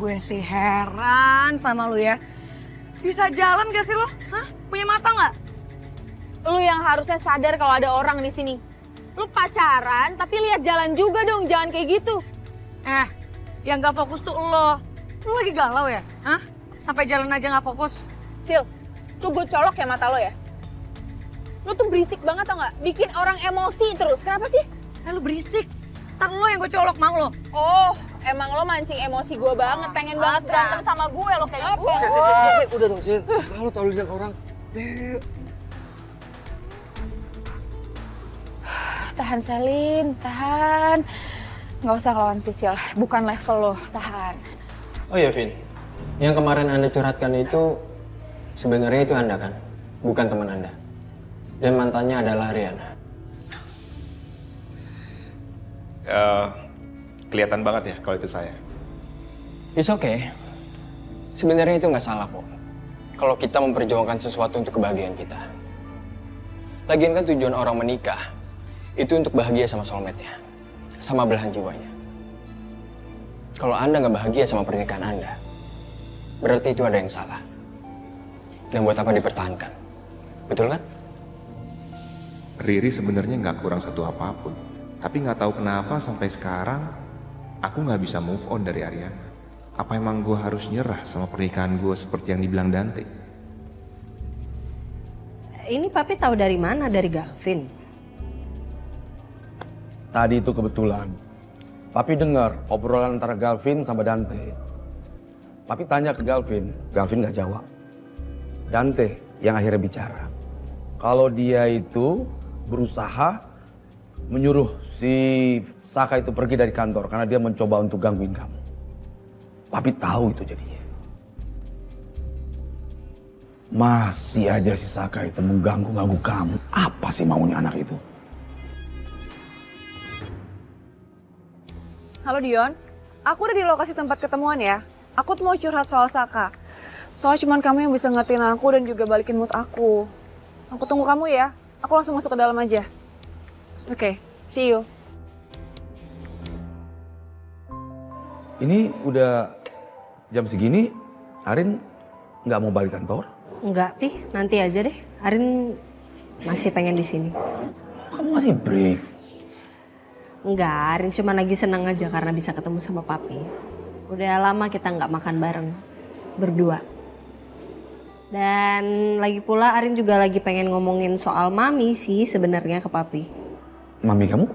Gue sih heran sama lu ya. Bisa jalan gak sih lo? Hah? Punya mata nggak? Lu yang harusnya sadar kalau ada orang di sini. Lu pacaran tapi lihat jalan juga dong, jangan kayak gitu. Yang gak fokus tuh lo. Lu lagi galau ya? Hah? Sampai jalan aja gak fokus. Sil, tuh gue colok ya mata lo ya. Lu tuh berisik banget tau gak? Bikin orang emosi terus, kenapa sih? Lu berisik. Ntar lo yang gue colok, mau lo? Oh, emang lo mancing emosi gue banget, pengen banget berantem sama gue lo kayak apa? Udah dong, Sil. Lu tau lihat orang. Tahan Selin, tahan. Nggak usah ngelawan Sisil, bukan level lo, tahan. Oh iya, Vin. Yang kemarin Anda curhatkan itu sebenarnya itu Anda kan? Bukan teman Anda. Dan mantannya adalah Riana. Kelihatan banget ya kalau itu saya. It's okay. Sebenarnya itu nggak salah kok. Kalau kita memperjuangkan sesuatu untuk kebahagiaan kita. Lagian kan tujuan orang menikah itu untuk bahagia sama soulmate-nya. Sama belahan jiwanya. Kalau Anda nggak bahagia sama pernikahan Anda, berarti itu ada yang salah. Dan buat apa dipertahankan? Betul kan? Riri sebenarnya nggak kurang satu apapun. Tapi nggak tahu kenapa sampai sekarang aku nggak bisa move on dari Ariana. Apa emang gue harus nyerah sama pernikahan gue seperti yang dibilang Dante? Ini papi tahu dari mana? Dari Gavin? Tadi itu kebetulan. Papi dengar obrolan antara Galvin sama Dante. Papi tanya ke Galvin nggak jawab. Dante yang akhirnya bicara. Kalau dia itu berusaha menyuruh si Saka itu pergi dari kantor karena dia mencoba untuk gangguin kamu. Papi tahu itu jadinya. Masih aja si Saka itu mengganggu kamu. Apa sih maunya anak itu? Halo Dion, aku udah di lokasi tempat ketemuan ya. Aku tuh mau curhat soal Saka. Soalnya cuman kamu yang bisa ngertiin aku dan juga balikin mood aku. Aku tunggu kamu ya. Aku langsung masuk ke dalam aja. Oke, see you. Ini udah jam segini, Arin nggak mau balik kantor? Enggak, Pi. Nanti aja deh. Arin masih pengen di sini. Kamu masih break? Enggak, Arin cuma lagi senang aja karena bisa ketemu sama papi. Udah lama kita nggak makan bareng. Berdua. Dan lagi pula Arin juga lagi pengen ngomongin soal mami sih sebenarnya ke papi. Mami kamu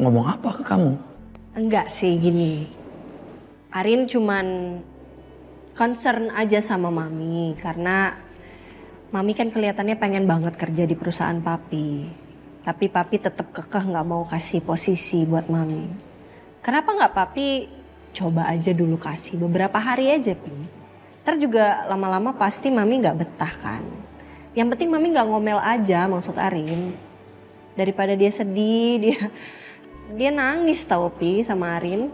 ngomong apa ke kamu? Enggak sih, gini. Arin cuman concern aja sama mami karena mami kan kelihatannya pengen banget kerja di perusahaan papi. Tapi papi tetap kekeh nggak mau kasih posisi buat mami. Kenapa nggak papi coba aja dulu kasih beberapa hari aja, Pi. Ntar juga lama-lama pasti mami nggak betah kan. Yang penting mami nggak ngomel aja, maksud Arin. Daripada dia sedih, dia nangis tau, Pi, sama Arin.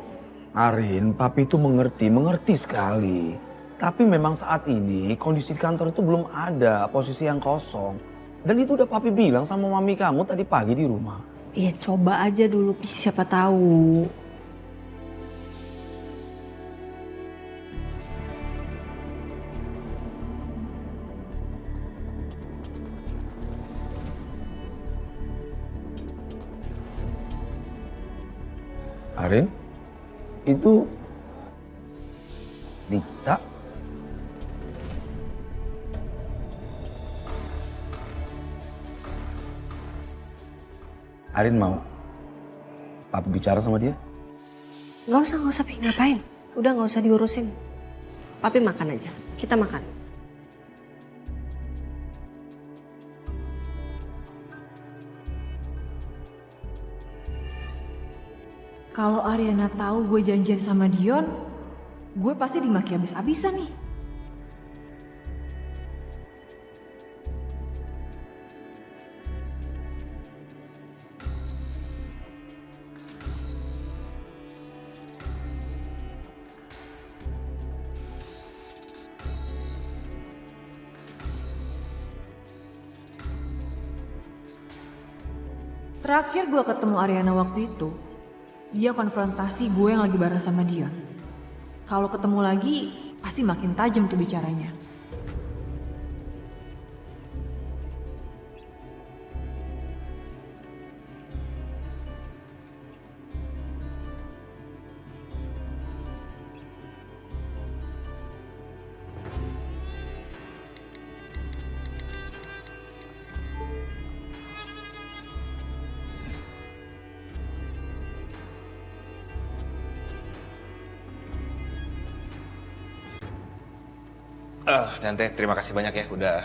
Arin, papi itu mengerti sekali. Tapi memang saat ini kondisi di kantor itu belum ada posisi yang kosong. Dan itu udah papi bilang sama mami kamu tadi pagi di rumah. Iya, coba aja dulu, Pi, siapa tahu. Arin, itu Dita. Arin mau papi bicara sama dia? Nggak usah, Pi, ngapain? Udah nggak usah diurusin. Papi makan aja, kita makan. Kalau Ariana tahu gue janjian sama Dion, gue pasti dimaki habis-habisan nih. Terakhir gue ketemu Ariana waktu itu, dia konfrontasi gue yang lagi bareng sama Dion. Kalau ketemu lagi, pasti makin tajam tuh bicaranya. Tante, terima kasih banyak ya udah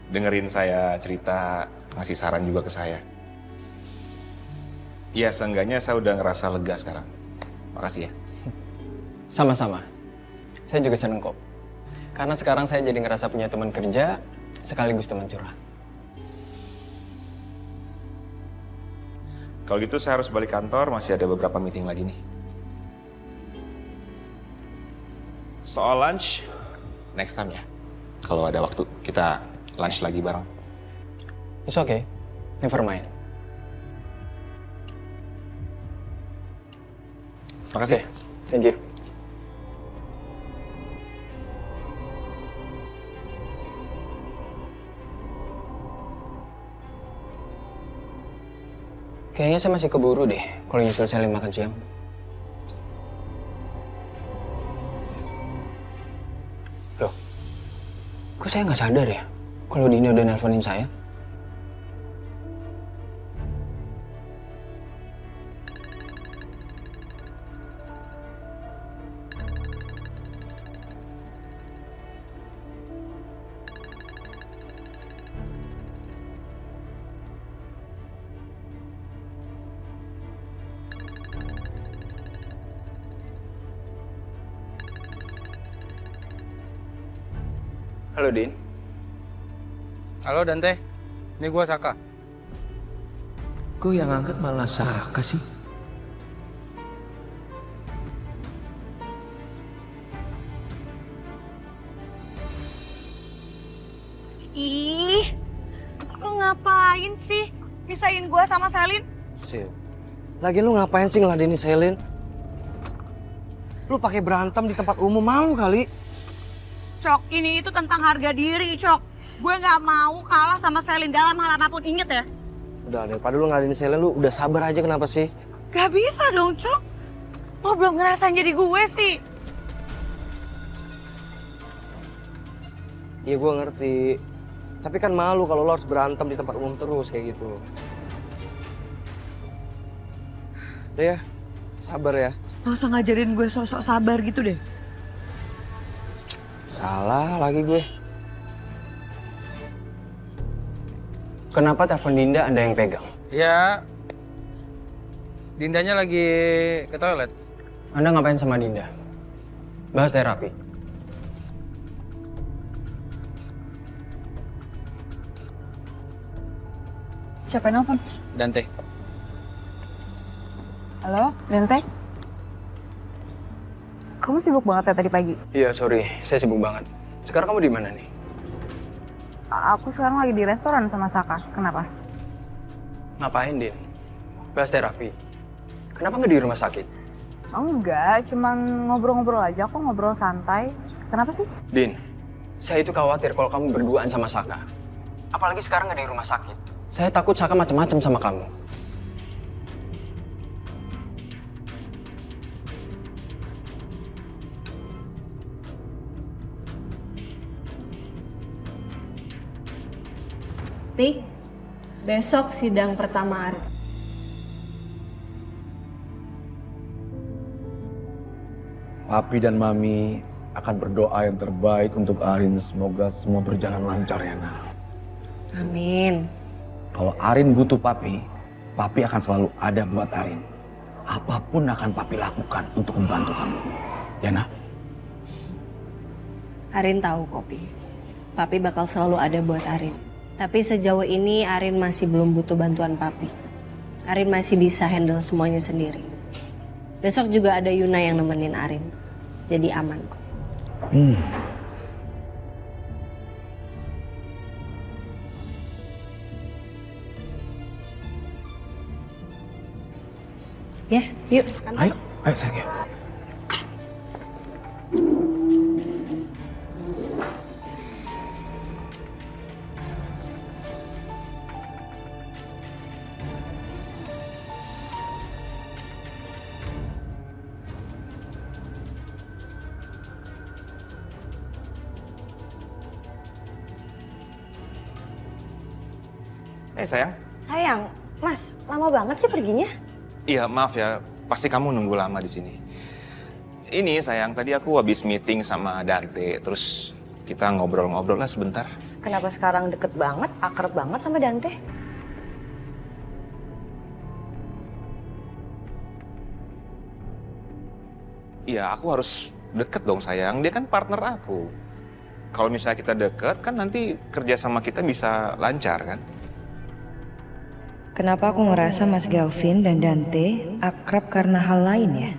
dengerin saya cerita, ngasih saran juga ke saya. Ya, seenggaknya saya udah ngerasa lega sekarang. Makasih ya. Sama-sama. Saya juga seneng kok. Karena sekarang saya jadi ngerasa punya teman kerja sekaligus teman curhat. Kalau gitu saya harus balik kantor, masih ada beberapa meeting lagi nih. Soal lunch, next time ya. Kalau ada waktu, kita lunch lagi bareng. It's okay. Never mind. Makasih. Thank you. Kayaknya saya masih keburu deh kalau nyusul Selin makan siang. Loh, kok saya nggak sadar ya kalau Dini udah nelponin saya? Halo, Din. Halo Dante, ini gua Saka. Kok yang angkat malah Saka sih? Ih, lu ngapain sih? Pisahin gue sama Selin? Sil, lagi lu ngapain sih ngeladenin Selin? Lu pakai berantem di tempat umum, malu kali. Cok, ini itu tentang harga diri, Cok. Gue nggak mau kalah sama Selin dalam hal apapun, inget ya? Udah, daripada lu ngeladenin Selin, lu udah sabar aja, kenapa sih? Gak bisa dong, Cok. Lo belum ngerasain jadi gue sih. Iya, gue ngerti. Tapi kan malu kalau lo harus berantem di tempat umum terus kayak gitu. Udah ya, sabar ya. Gak usah ngajarin gue sok-sok sabar gitu deh. Salah lagi gue. Kenapa telepon Dinda Anda yang pegang? Ya, Dindanya lagi ke toilet. Anda ngapain sama Dinda? Bahas terapi. Siapa yang nelfon? Dante. Halo, Dante? Kamu sibuk banget ya tadi pagi? Iya, sorry. Saya sibuk banget. Sekarang kamu di mana nih? Aku sekarang lagi di restoran sama Saka. Kenapa? Ngapain, Din? Bahas terapi. Kenapa nggak di rumah sakit? Enggak, cuman ngobrol-ngobrol aja kok, ngobrol santai. Kenapa sih? Din, saya itu khawatir kalau kamu berduaan sama Saka. Apalagi sekarang nggak di rumah sakit. Saya takut Saka macam-macam sama kamu. Pi, besok sidang pertama Arin. Papi dan Mami akan berdoa yang terbaik untuk Arin. Semoga semua berjalan lancar ya, Nak. Amin. Kalau Arin butuh Papi, Papi akan selalu ada buat Arin. Apapun akan Papi lakukan untuk membantu kamu. Ya, Nak? Arin tahu kok, Pi. Papi bakal selalu ada buat Arin. Tapi sejauh ini Arin masih belum butuh bantuan Papi. Arin masih bisa handle semuanya sendiri. Besok juga ada Yuna yang nemenin Arin. Jadi aman kok. Ya, yuk. Ayo, ayo sayang. Sayang. Sayang, Mas, lama banget sih perginya? Iya, maaf ya. Pasti kamu nunggu lama di sini. Ini sayang, tadi aku habis meeting sama Dante, terus kita ngobrol-ngobrol lah sebentar. Kenapa sekarang deket banget, akrab banget sama Dante? Iya, aku harus deket dong sayang. Dia kan partner aku. Kalau misalnya kita deket, kan nanti kerja sama kita bisa lancar kan? Kenapa aku ngerasa Mas Galvin dan Dante akrab karena hal lain ya?